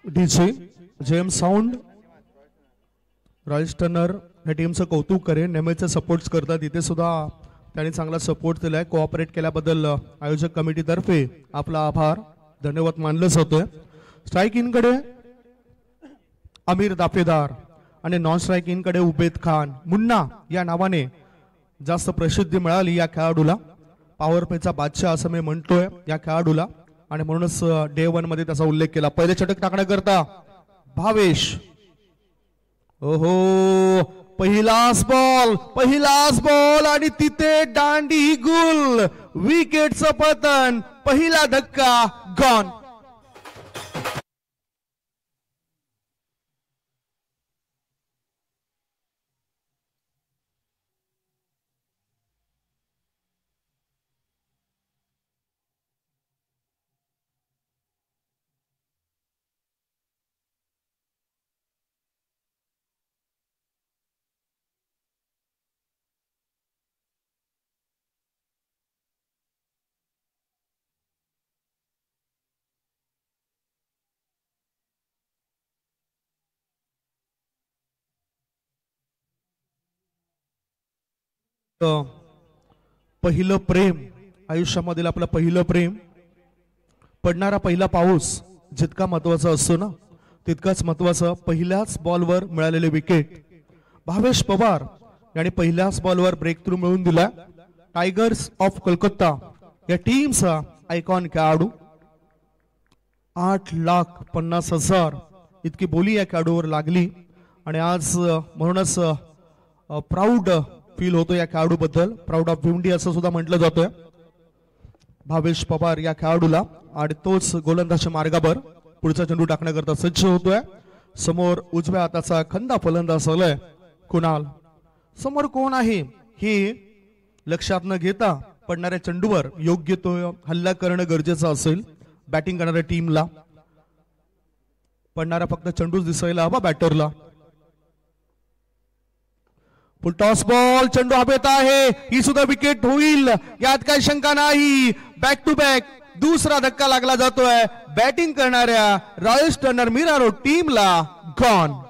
DJ जेम sound राजस्टनर या टीमचं कौतुक करेन. नेहमीचे सपोर्ट्स करतात. इथे सुद्धा त्यांनी चांगला सपोर्ट दिलाय. कोऑपरेट केल्याबद्दल आयोजक कमिटीतर्फे आपला आभार धन्यवाद मानलं जातोय. स्ट्राईक इनकडे अमीर दाफेदार आणि नॉन स्ट्राईक इनकडे उबेद खान मुन्ना या नावाने जास्त प्रसिद्धी मिळाली या खेळाडूला. पॉवर प्लेचा बादशाह असं मी म्हणतोय या खेळाडूला आणि म्हणूनच डे 1 मध्ये त्याचा उल्लेख केला. पहिले षटक टाकण्याकरता भावेश. ओहो पहिलाच बॉल आणि तिथे दांडी गुल. विकेटचं पतन. पहिला धक्का गॉन. पहिलं प्रेम आयुष्यामधील आपलं पहिलं प्रेम. पडणारा पहिला पाऊस जितका महत्वाचा असतो ना तितकाच महत्वाचा पहिल्याच बॉलवर मिळालेले विकेट. भावेश पवार यांनी पहिल्याच बॉलवर ब्रेक थ्रू मिळवून दिला. टायगर्स ऑफ कोलकाता या टीमचा आयकॉन खेळाडू. 8,50,000 इतकी बोली या खेळाडूवर लागली आणि आज म्हणूनच प्राऊड फील होतो या खेळाडू बद्दल. प्राऊड ऑफ भिवंडी असं सुद्धा म्हटलं जातोय भावेश पवार या खेळाडूला. आणि तोच गोलंदाज मार्गावर पुढचा चेंडू टाकण्याकरता सज्ज होतोय. समोर उजव्या हाताचा खंदा फलंदाज आलाय कुणाल. समोर कोण आहे हे लक्षात न घेता पडणाऱ्या चेंडूवर योग्य तो हल्ला करणं गरजेचं असेल. बॅटिंग करणाऱ्या टीमला पडणारा फक्त चेंडूच दिसायला हवा बॅटरला. फुल टॉस बॉल. चेंडू हवेत आहे. ही सुद्धा विकेट होईल यात काही शंका नाही. बॅक टू बॅक दुसरा धक्का लागला जातोय बॅटिंग करणाऱ्या राजस्थान मिरारो टीमला. गॉन.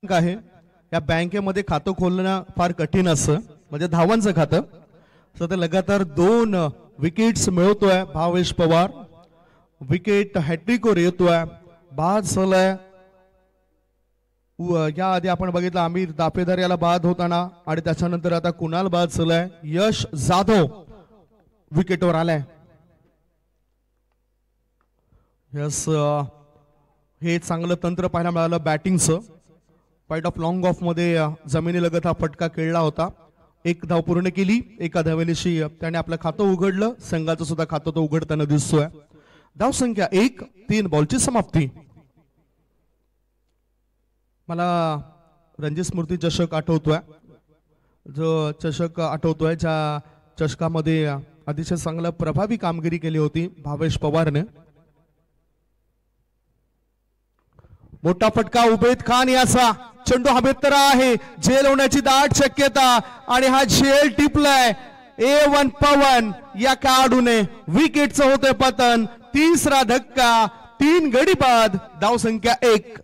आहे या बँकेमध्ये खातं खोलणं फार कठीण असतं. म्हणजे धावांचं खातं. सध्या लगातार 2 विकेट्स मिळवतोय भावेश पवार. विकेट हॅट्रिकवर येतोय. बाद झालाय. या आधी आपण बघितलं आमिर दाफेदार याला बाद होताना आणि त्याच्यानंतर आता कुणाल बाद झालाय. यश जाधव विकेटवर आलाय. यस हे चांगलं तंत्र पाहायला मिळालं बॅटिंगचं. पॉइंट ऑफ लॉंग ऑफ मध्ये जमिनीलगत हा फटका खेळला होता. 1 धाव पूर्ण केली. एका धावेनिशी त्याने आपलं खातं उघडलं. संघाचं सुद्धा खातं तो उघडताना दिसतोय. धाव संख्या 1. 3 बॉलची समाप्ती. मला रणजित स्मृती चषक आठवतोय. जो चषक आठवतोय ज्या चषकामध्ये अतिशय चांगलं प्रभावी कामगिरी केली होती भावेश पवारने. मोठा फटका उबेद खान याचा. चेंडू हवेत तर आहे. झेल होण्याची दाट शक्यता आणि हा झेल टिपलाय. A1 पवन या खेळाडूने. विकेटचं होते पतन. तिसरा धक्का. 3 गडी बाद. धाव संख्या 1.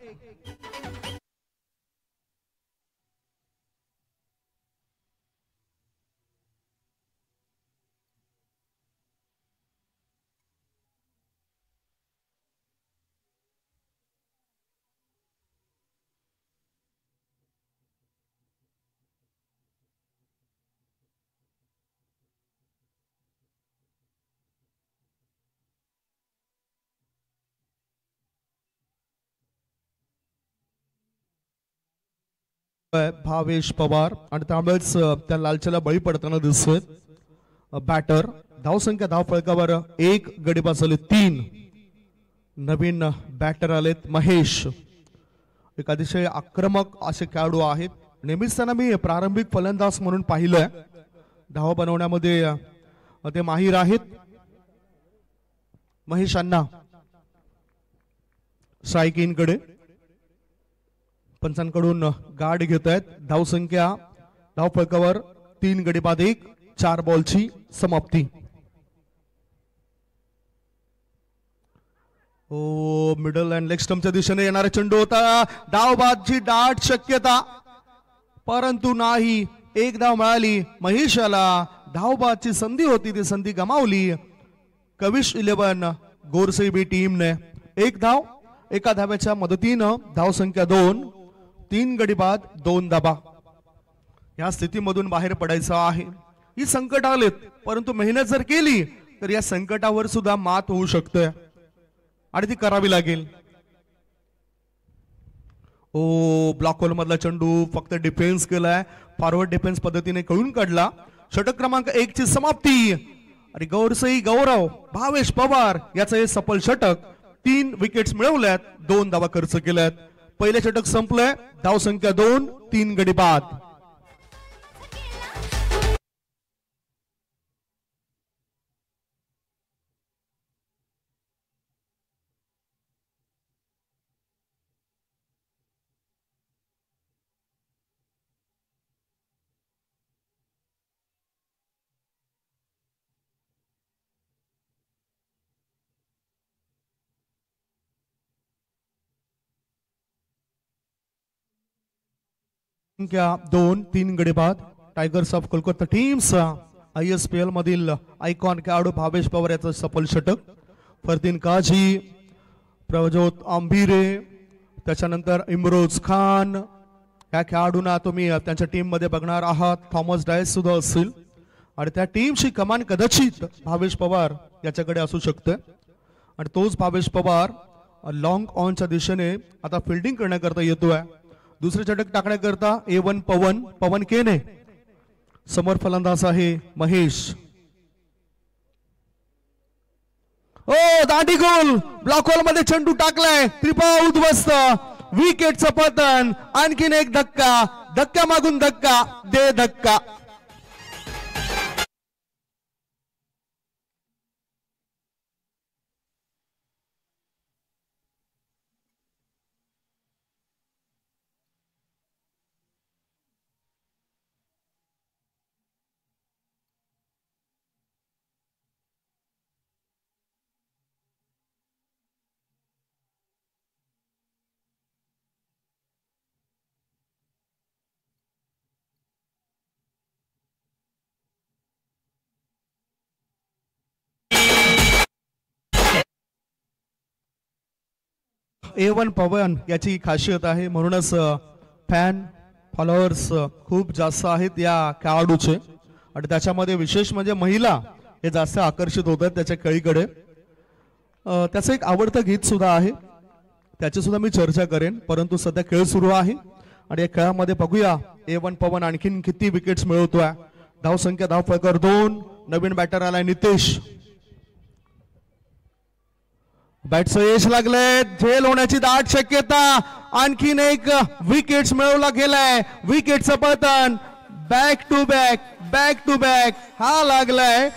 भावेश पवार आणि त्यामुळेच त्या लालच्याला बळी पडताना दिसतोय बॅटर. धावसंख्या धाव फलकावर 1 गडी बाद झाले 3. नवीन बॅटर आलेत महेश. एक अतिशय आक्रमक असे खेळाडू आहेत. नेहमीच त्यांना मी प्रारंभिक फलंदाज म्हणून पाहिलंय. धाव बनवण्यामध्ये ते माहीर आहेत. महेश अण्णा स्ट्रायकिंग कडे पंचांकडून गार्ड घेत आहेत. धावसंख्या धाव फलकावर 3 गडी बाद 1. 4 बॉलची समाप्ती. ओ मिडल अँड लेग स्टंपच्या दिशेने येणारा चेंडू होता. धाव बादची दाट शक्यता परंतु नाही. 1 धाव मिळाली महेशाला. धाव बादची संधी होती ती संधी गमावली. कविश 11 गोरसेबी टीमने 1 धाव 1 धाव्याच्या मदतीनं धावसंख्या 2. 3 गडी बाद 2 धाबा. या स्थितीमधून बाहेर पडायचं आहे. ही संकट आलेत परंतु मेहनत जर केली तर या संकटावर सुद्धा मात होऊ शकते आणि ती करावी लागेल. ओ ब्लॉक होल मधला चेंडू फक्त डिफेन्स केलाय. फॉरवर्ड डिफेन्स पद्धतीने कळून काढला. षटक क्रमांक 1 ची समाप्ती. आणि गौरसई गौरव भावेश पवार याचं हे सफल षटक. 3 विकेट्स मिळवल्यात. 2 धावा खर्च केल्यात. पहिले षटक संपलंय. धावसंख्या 2. 3 गडी बाद. संख्या 2. 3 गडी बाद. Tigers of Kolkata teams ISPL मधील आयकॉन खेळाडू भावेश पवार याचं सफल षटक. फरदीन काझी, प्रभजोत आंबिरे, त्याच्यानंतर इम्रोज खान या खेळाडूंना तुम्ही त्यांच्या टीम मध्ये बघणार आहात. थॉमस डायस सुद्धा असतील आणि त्या टीमची कमान कदाचित भावेश पवार याच्याकडे असू शकते. आणि तोच भावेश पवार लॉंग ऑनच्या दिशेने आता फिल्डिंग करण्याकरता येतोय. दुसरे षटक टाकण्याकरता A1 पवन केने. समोर फलंदाज आहे महेश. ओ दांडी गोल. ब्लॉक होल मध्ये चेंडू टाकलाय. त्रिपा उद्ध्वस्त. विकेटचं पतन. आणखीन एक धक्का. धक्का मागून धक्का. दे धक्का. A1 पवन याची खासियत आहे म्हणूनच फॅन फॉलोअर्स खूप जास्त आहेत या खेळाडूचे. आणि त्याच्यामध्ये विशेष म्हणजे महिला हे जास्त आकर्षित होतात त्याच्या खेळीकडे. त्याचं एक आवडतं गीत सुद्धा आहे. त्याची सुद्धा मी चर्चा करेन. परंतु सध्या खेळ सुरू आहे आणि या खेळामध्ये बघूया A1 पवन आणखीन किती विकेट्स मिळवतोय. धावसंख्या धाव फलकावर 2. नवीन बॅटर आलाय नितेश. बॅटचं यश लागलंय. झेल होण्याची दाट शक्यता. आणखीन एक विकेट्स मिळवला गेलाय. विकेटचं पतन. बॅक टू बॅक हा लागलाय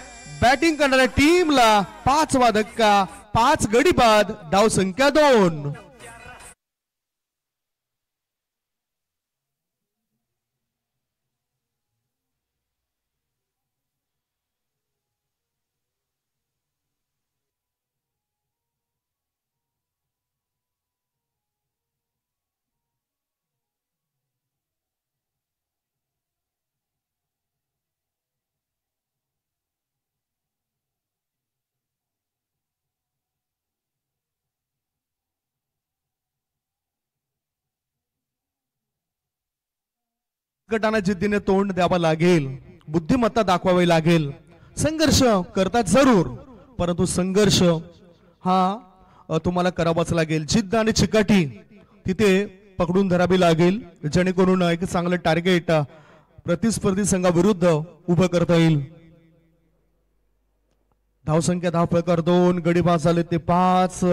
बॅटिंग करणाऱ्या टीमला. 5वा धक्का. 5 गडी बाद. धावसंख्या 2. संकटांना जिद्दीने तोंड द्यावं लागेल. बुद्धिमत्ता दाखवावी लागेल. संघर्ष करतात जरूर परंतु संघर्ष हा तुम्हाला करावाच लागेल. जिद्द आणि चिकाटी तिथे पकडून धरावी लागेल जेणेकरून एक चांगलं टार्गेट प्रतिस्पर्धी संघाविरुद्ध उभं करता येईल. धावसंख्या धावफलकावर 2, गडी बाद झाले ते 5.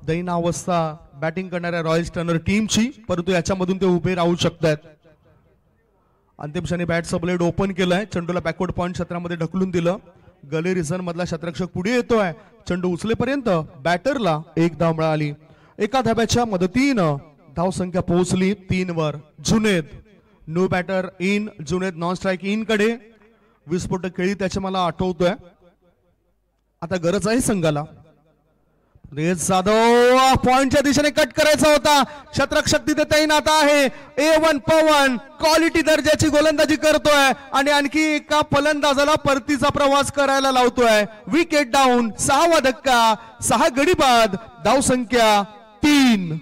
दैना अवस्था बॅटिंग करणाऱ्या रॉयल स्टर्नर टीमची, परंतु याच्यामधून ते उभे राहू शकतात. अंतिम क्षणी बॅटचा ब्लेड ओपन केलाय, चेंडूला बॅकवर्ड पॉइंट क्षेत्रामध्ये ढकलून दिलं. गले रिझन मधला क्षेत्ररक्षक पुढे येतोय, चेंडू उचलेपर्यंत बॅटरला 1 धाव मिळाली. एका धाब्याच्या मदतीनं धावसंख्या पोहोचली 3 वर. Junaid no batter in, Junaid non strike end कडे. विस्फोटक खेळी त्याचे मला आठवतोय. आता गरज आहे संघाला. जाधव पॉइंटच्या दिशेने कट करायचा होता, क्षेत्ररक्षक तिथे तैनात आहे. A1 पवन क्वालिटी दर्जाची गोलंदाजी करतोय आणि आणखी एका फलंदाजाला परतीचा प्रवास करायला लावतोय. विकेट डाऊन, 6वा धक्का, 6 गडी बाद, धावसंख्या 3.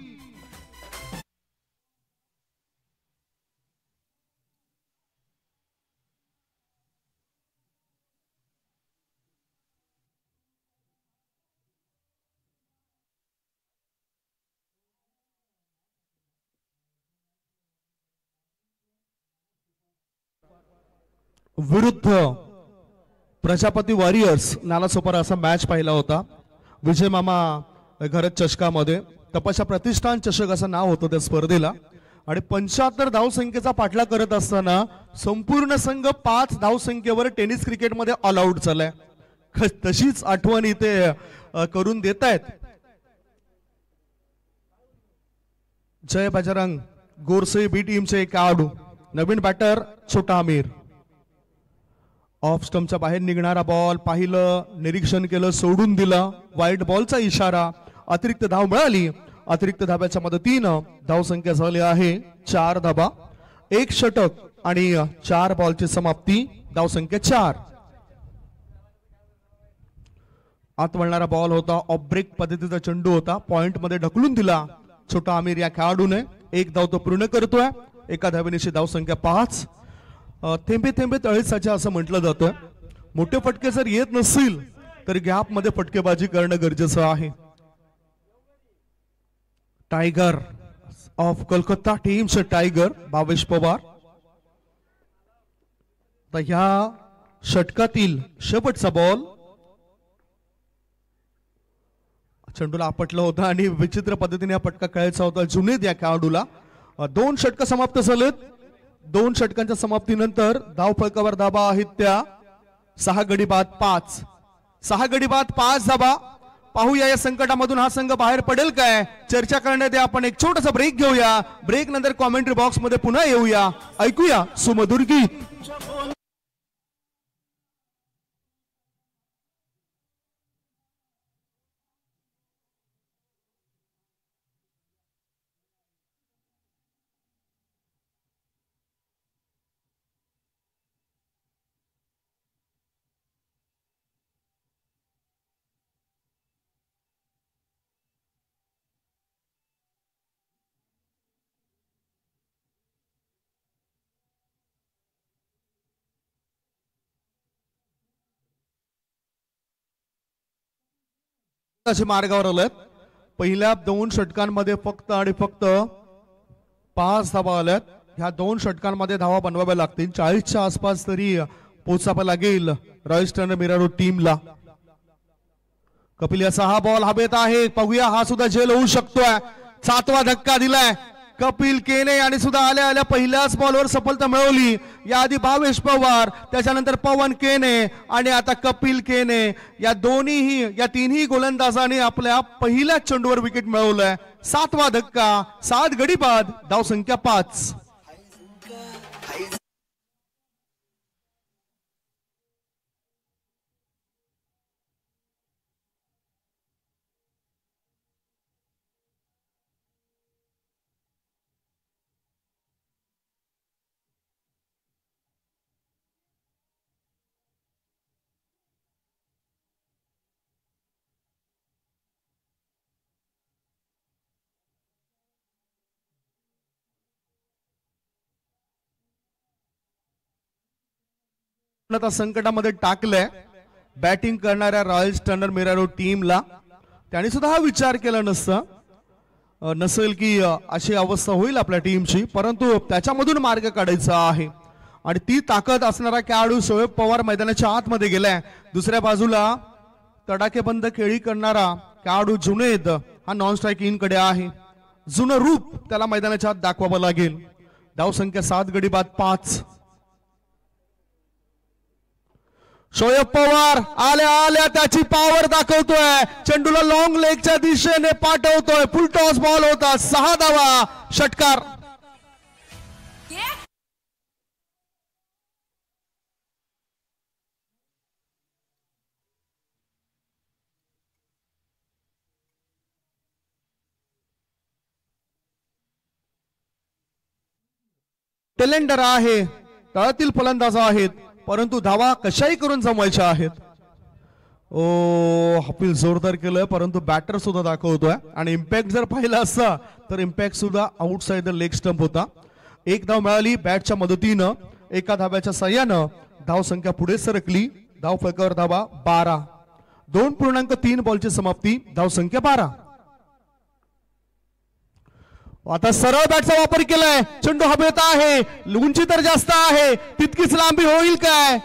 विरुद्ध प्रजापती वॉरियर्स नालासोपारा असा मॅच पाहिला होता. विजय मामा घरत चषकामध्ये तपस्या प्रतिष्ठान चषक असं नाव होतं त्या स्पर्धेला. आणि 75 धावसंख्येचा पाठलाग करत असताना संपूर्ण संघ 5 धावसंख्येवर टेनिस क्रिकेटमध्ये ऑल आउट झालाय. तशीच आठवण इथे करून देत आहेत. जय बजरंग गोरसे बी टीमचे खेळाडू. नवीन बॅटर छोटा आमिर. ऑफ स्टंपच्या बाहेर निघणारा बॉल पाहिलं, निरीक्षण केलं, सोडून दिलं. वाईट बॉलचा इशारा. अतिरिक्त धाव मिळाली. अतिरिक्त धाब्याच्या मदतीनं धावसंख्या झाली आहे 4 धाबा, 1 षटक आणि 4 बॉलची समाप्ती. धावसंख्या 4. आत वळणारा बॉल होता, ऑफ ब्रेक पद्धतीचा चेंडू होता, पॉइंट मध्ये ढकलून दिला छोटा आमिर या खेळाडूने. 1 धाव तो पूर्ण करतोय. एका धावेनिशी धावसंख्या 5. थेंबे थेंबे तळे साचे असं म्हटलं जातं. मोठे फटके जर येत नसतील तर गॅप मध्ये फटकेबाजी करणं गरजेचं आहे. टायगर ऑफ कोलकाता टीमचे टायगर भावेश पवार. तर ह्या षटकातील शेवटचा बॉल चेंडूला आपटला होता आणि विचित्र पद्धतीने हा फटका खेळायचा होता जुनेद या खेळाडूला. 2 षटक समाप्त झालेत. 2 षटकांच्या समाप्तीनंतर धाव फलकावर धाबा आहेत त्या 6 गडी बाद 5. 6 गडी बाद 5 धाबा. पाहूया या संकटामधून हा संघ बाहेर पडेल काय. चर्चा करण्यात आपण एक छोटासा ब्रेक घेऊया. ब्रेक नंतर कॉमेंट्री बॉक्स मध्ये पुन्हा येऊया. ऐकूया सुमधुर गीत. मार्गावर आलेत. पहिल्या 2 षटकांमध्ये फक्त आणि फक्त 5 धावा आल्यात. ह्या 2 षटकांमध्ये धावा बनवाव्या लागतील. 40च्या आसपास तरी पोचावं लागेल रॉयल स्टर्नर मिरारो टीमला. कपिल याचा हा बॉल हवेत आहे. पाहूया हा सुद्धा झेल होऊ शकतोय. 7वा धक्का दिलाय कपिल केने यांनी सुद्धा आल्या आल्या पहिल्याच बॉलवर सफलता मिळवली. याआधी भावेश पवार, त्याच्यानंतर पवन केने आणि आता कपिल केने या तिन्ही गोलंदाजांनी आपल्या पहिल्या चेंडूवर विकेट मिळवलंय. 7वा धक्का, 7 गडी बाद, धावसंख्या 5. संकटामध्ये टाकलंय बॅटिंग करणाऱ्या रॉयल स्टर्नर मिरारो टीमला. त्यांनी सुद्धा हा विचार केला नसता. नसेल की अशी अवस्था होईल आपल्या टीमची, परंतु त्याच्यामधून मार्ग काढायचा आहे आणि ती ताकद असणारा खेळाडू शोएब पवार मैदानाच्या आतमध्ये गेलाय. दुसऱ्या बाजूला तडाखेबंद खेळी करणारा खेळाडू जुनेद हा नॉन स्ट्रायकिंग कडे आहे. जुनं रूप त्याला मैदानाच्या आत दाखवावं लागेल. धावसंख्या 7 गडी बाद 5. शोएब पवार आल्या आल्या त्याची पॉवर दाखवतोय. चेंडूला लॉंग लेगच्या दिशेने पाठवतोय. फुल टॉस बॉल होता. 6 धावा. षटकार. टेलेंडर आहे, तळातील फलंदाज आहेत, परंतु धावा कशाही करून जमवायच्या आहेत. ओ अपील जोरदार केलंय, परंतु बॅटर सुद्धा दाखवतोय आणि इम्पॅक्ट जर पाहिला असता तर इम्पॅक्ट सुद्धा आउटसाइड द लेग स्टंप होता. 1 धाव मिळाली बॅटच्या मदतीनं. 1 धाव्याच्या साह्यानं धाव संख्या पुढे सरकली. धाव फलकावर धावा 12. 2.3 बॉलची समाप्ती. धाव संख्या 12. आता सरळ बॅटचा वापर केलाय. चेंडू हवेत आहे, उंची तर जास्त आहे, तितकीच लांबी होईल काय?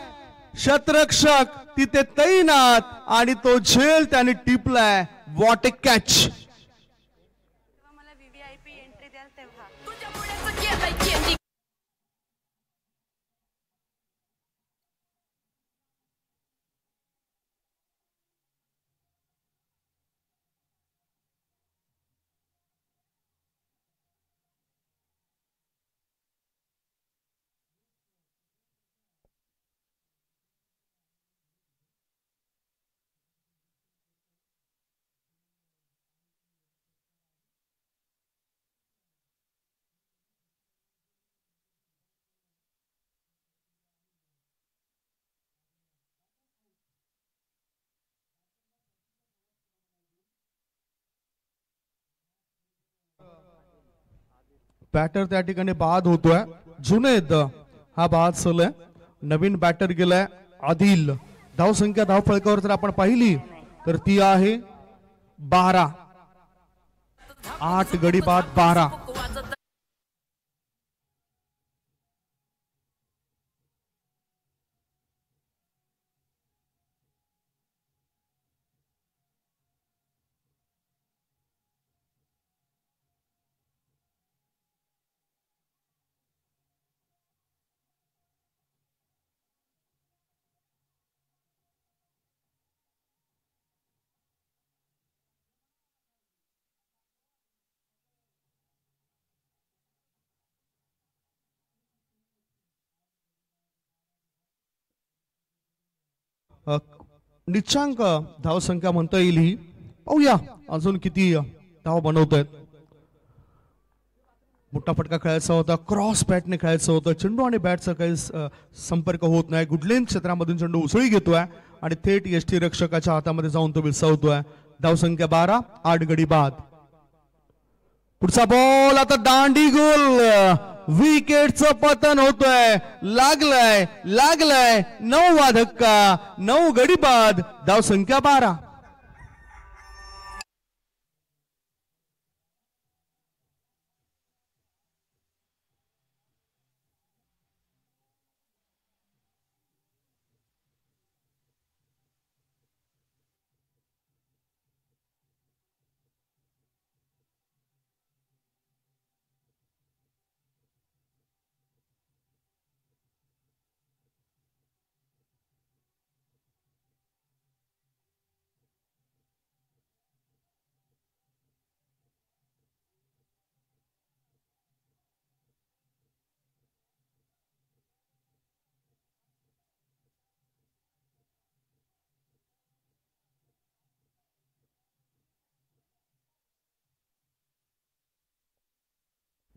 क्षेत्ररक्षक तिथे तैनात आणि तो झेल त्याने टिपलाय. What a catch. मला व्हीव्हीआयपी एंट्री द्याल तेव्हा तुझ्या पुढेच केलंय. बॅटर त्या ठिकाणी बाद होतोय. जुनेद हा बाद सलय. नवीन बॅटर गेलाय आदिल. धाव संख्या धाव फलकावर जर आपण पाहिली तर ती आहे 12. 8 गडी बाद 12. निच्चांक धाव संख्या म्हणता येईल ही. पाहूया अजून किती धाव बनवतायत. मोठा फटका खेळायचा होता, क्रॉस बॅटने खेळायचं होतं. चेंडू आणि बॅटचा काही संपर्क होत नाही. गुडलेन क्षेत्रामधून चेंडू उसळी घेतोय आणि थेट यष्टी रक्षकाच्या हातामध्ये जाऊन तो विसावतोय. धाव संख्या 12. 8 गडी बाद. पुढचा बॉल आता दांडी गोल. विकेटचं पतन होतोय. लागलाय लागलाय. 9वा धक्का. 9 गडी बाद. धाव संख्या 12.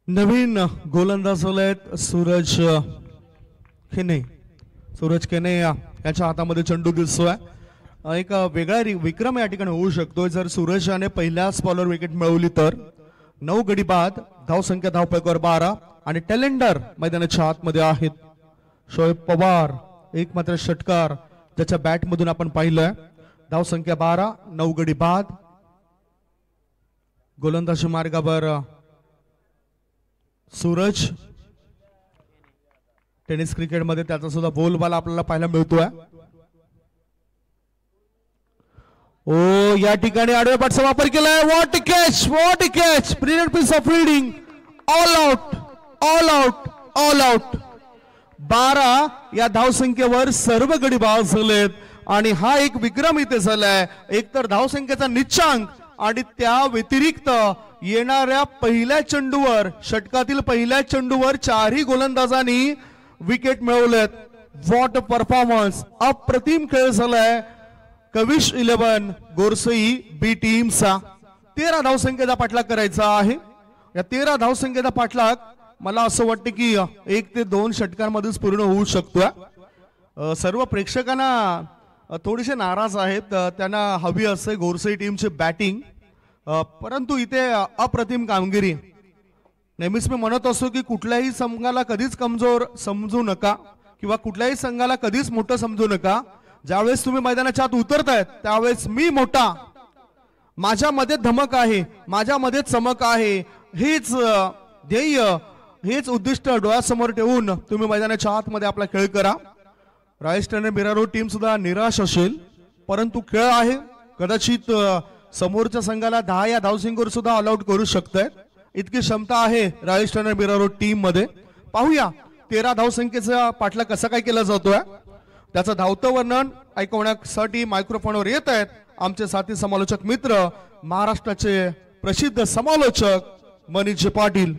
नवीन गोलंदाज आहेत सूरज खेने. सूरज खेने याच्या हातामध्ये चेंडू दिसतोय. एक वेगळा विक्रम या ठिकाणी होऊ शकतो जर सूरजने पहिल्याच बॉलवर विकेट मिळवली तर. 9 गडी बाद. धाव संख्या धाव फलकावर 12 आणि टेलेंडर मैदानाच्या आतमध्ये आहेत. शोएब पवार एक मात्र षटकार ज्याच्या बॅट मधून आपण पाहिलंय. धाव संख्या 12. 9 गडी बाद. गोलंदाजी मार्गावर सूरज. टेनिस क्रिकेटमध्ये त्याचा सुद्धा बोलबाला आपल्याला पाहायला मिळतोय. ओ या ठिकाणी आडव्या पाठचा वापर केलाय. What catch brilliant piece of fielding. All out all out all out. 12 या धावसंख्येवर सर्व गडी बाद झालेत आणि हा एक विक्रम इथे झालाय. एकतर धावसंख्येचा निच्चांक आणि त्या व्यतिरिक्त येणाऱ्या पहिल्या चेंडूवर, षटकातील पहिल्या चेंडूवर चारही गोलंदाजांनी विकेट मिळवलेत. What performance. अप्रतिम खेळ झालाय कविश 11 गोरसई बी टीमचा. 13 धावसंख्येचा पाठलाग करायचा आहे. या 13 धावसंख्येचा पाठलाग मला असं वाटतं की 1 ते 2 षटकांमध्येच पूर्ण होऊ शकतो. सर्व प्रेक्षकांना थोडेसे नाराज आहेत. त्यांना हवी असते गोरसई टीमची बॅटिंग, परंतु इथे अप्रतिम कामगिरी. नेहमीच मी म्हणत असतो की कुठल्याही संघाला कधीच कमजोर समजू नका किंवा कुठल्याही संघाला कधीच मोठं समजू नका. ज्यावेळेस तुम्ही मैदानाच्या आत उतरतायत त्यावेळेस मी मोठा, माझ्यामध्ये धमक आहे, माझ्यामध्ये चमक आहे, हेच ध्येय, हेच उद्दिष्ट डोळ्यासमोर ठेवून तुम्ही मैदानाच्या आतमध्ये आपला खेळ करा. राजस्थान बिरारो टीम सुद्धा निराश असेल, परंतु खेळ आहे. कदाचित समोरच्या संघाला 10 या धावसंख्येवर सुद्धा ऑल आउट करू शकतायत, इतकी क्षमता आहे राजस्थान बिरारो टीम मध्ये. पाहूया 13 धावसंख्येचा पाठलाग कसा काय केला जातोय. त्याचं धावतं वर्णन ऐकवण्यासाठी मायक्रोफोनवर येत आहेत आमचे साथी समालोचक मित्र, महाराष्ट्राचे प्रसिद्ध समालोचक मनीष पाटील.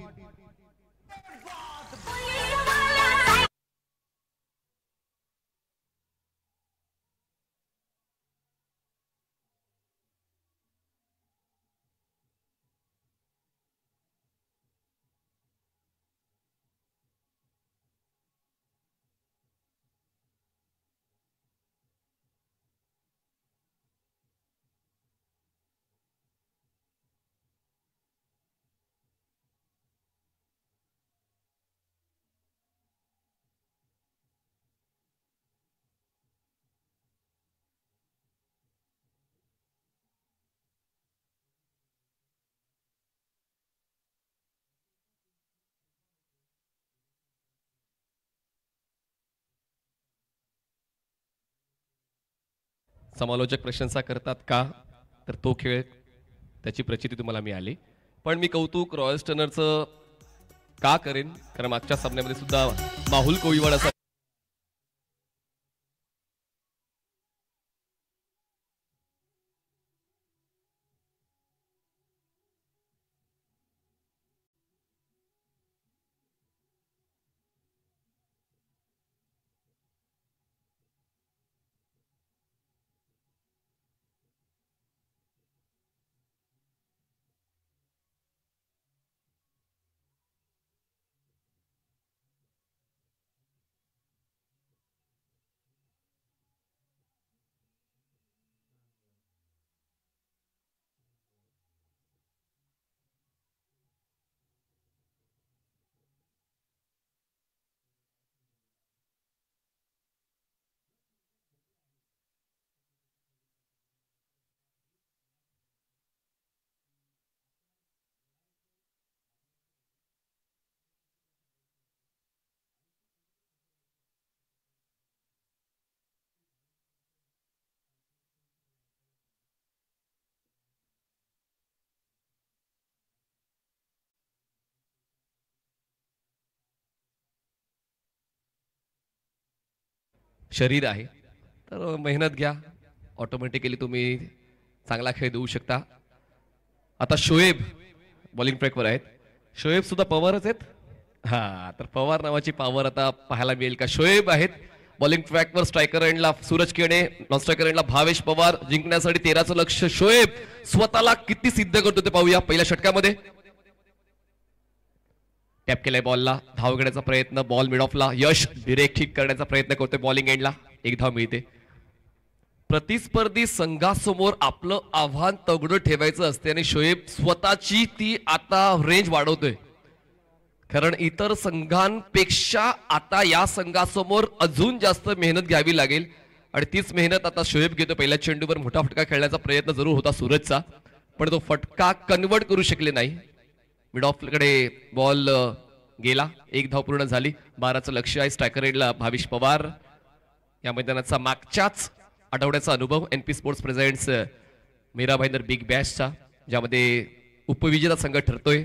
समालोचक प्रशंसा करतात का, तर तो खेळ त्याची प्रचिती तुम्हाला मिळाली. पण मी कौतुक रॉयल स्टनरचं का करेन, कारण मागच्या सामन्यामध्ये सुद्धा माहुल कोळीवाड असा शरीर आहे, तर मेहनत घ्या, ऑटोमॅटिकली तुम्ही चांगला खेळ देऊ शकता. आता शोएब बॉलिंग ट्रॅकवर आहेत. शोएब सुद्धा पवारच आहेत. हा, तर पवार नावाची पॉवर आता पाहायला मिळेल का. शोएब आहेत बॉलिंग ट्रॅकवर. स्ट्रायकर एंडला सूरज केणे, नॉन स्ट्रायकर एंडला भावेश पवार. जिंकण्यासाठी 13चं लक्ष. शोएब स्वतःला किती सिद्ध करतो ते पाहूया पहिल्या षटकामध्ये. टॅप केलाय बॉलला, धाव घेण्याचा प्रयत्न, बॉल मिड ऑफला. यश डिरेक्ट हिट करण्याचा प्रयत्न करतोय बॉलिंग एंडला, 1 धाव मिळते. प्रतिस्पर्धी संघासमोर आपलं आव्हान तगडं ठेवायचं असते आणि शोएब स्वतःची ती आता रेंज वाढवतोय. कारण इतर संघांपेक्षा आता या संघासमोर अजून जास्त मेहनत घ्यावी लागेल आणि तीच मेहनत आता शोएब घेतो. पहिल्या चेंडूवर मोठा फटका खेळण्याचा प्रयत्न जरूर होता सूरजचा, पण तो फटका कन्वर्ट करू शकले नाही. मिड ऑफ कडे बॉल गेला. 1 धाव पूर्ण झाली. 12चं लक्ष आहे स्ट्रायकर रेडला भाविश पवार. या मैदानाचा मागच्याच आठवड्याचा अनुभव NP sports presents Mira Bhayandar big बॅशचा, ज्यामध्ये उपविजेता संघ ठरतोय.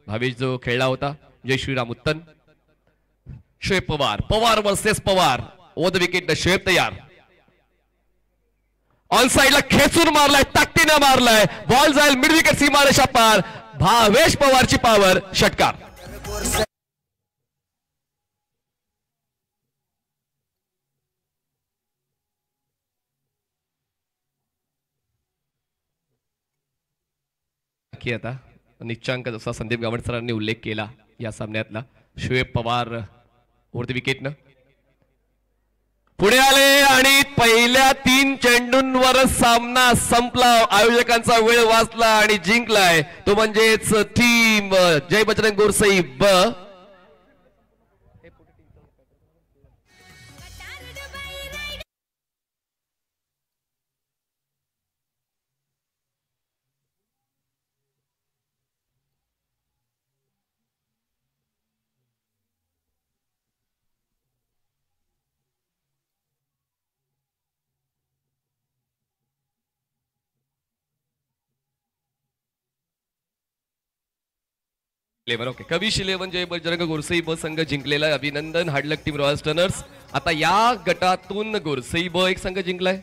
भावेश जो खेळला होता. Jai Shriram Uttan. Shoaib Pawar, Pawar versus Pawar. Over the wicket Shoaib तयार. ऑन साइडला खेचून मारलाय, ताकदीने मारलाय. बॉल जाईल मिड विकेट सीमारेषा पार. भावेश पवारची पॉवर. षटकार. आता निश्चांक जसा संदीप गावंड सरांनी उल्लेख केला या सामन्यातला, शोएब पवार ओव्हर द विकेटनं पुढे आले आणि पहिल्या 3 चेंडूंवर सामना संपला. आयोजकांचा वेळ वाचला आणि जिंकलाय तो म्हणजेच टीम जय बजरंग गोरसई ब. ओके, कविश 11 जय बजरंग गोरसई ब संघ जिंकलेला. अभिनंदन. हार्डलक टीम रॉयल स्टर्नर्स. आता या गटातून गोरसई ब एक संघ जिंकलाय.